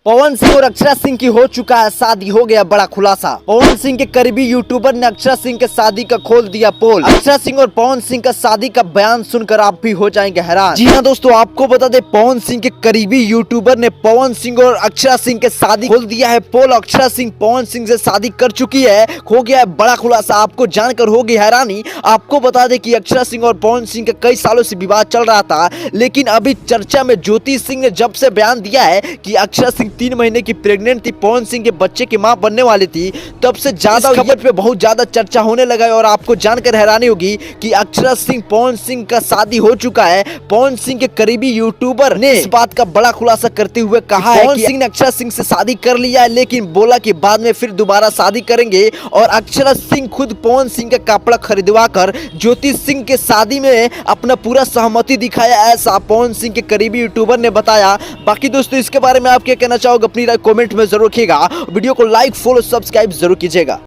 पवन सिंह और अक्षरा सिंह की हो चुका है शादी, हो गया बड़ा खुलासा। पवन सिंह के करीबी यूट्यूबर ने अक्षरा सिंह के शादी का खोल दिया पोल। अक्षरा सिंह और पवन सिंह का शादी का बयान सुनकर आप भी हो जाएंगे हैरान। जी हाँ दोस्तों, आपको बता दें पवन सिंह के करीबी यूट्यूबर ने पवन सिंह और अक्षरा सिंह के शादी खोल दिया है पोल। अक्षरा सिंह पवन सिंह से शादी कर चुकी है, हो गया है बड़ा खुलासा। आपको जानकर होगी हैरानी। आपको बता दें कि अक्षरा सिंह और पवन सिंह के कई सालों से विवाद चल रहा था, लेकिन अभी चर्चा में ज्योति सिंह ने जब से बयान दिया है कि अक्षरा सिंह 3 महीने की प्रेग्नेंट थी, पवन सिंह के बच्चे की मां बनने वाली थी, तब से ज्यादा खबर पे बहुत ज्यादा चर्चा होने लगा है। और आपको जानकर हैरानी होगी कि अक्षरा सिंह पवन सिंह का शादी हो चुका है। पवन सिंह के करीबी यूट्यूबर ने इस बात का बड़ा खुलासा करते हुए कहा है पवन सिंह ने अक्षरा सिंह से शादी कर लिया है, लेकिन बोला कि बाद में फिर दोबारा शादी करेंगे। और अक्षरा सिंह खुद पवन सिंह का कपड़ा खरीदवा कर ज्योति सिंह के शादी में अपना पूरा सहमति दिखाया, ऐसा पवन सिंह के करीबी यूट्यूबर ने बताया। बाकी दोस्तों इसके बारे में आप क्या कहना चाहोगे, अपनी राय कमेंट में जरूर रखिएगा। वीडियो को लाइक फॉलो सब्सक्राइब जरूर कीजिएगा।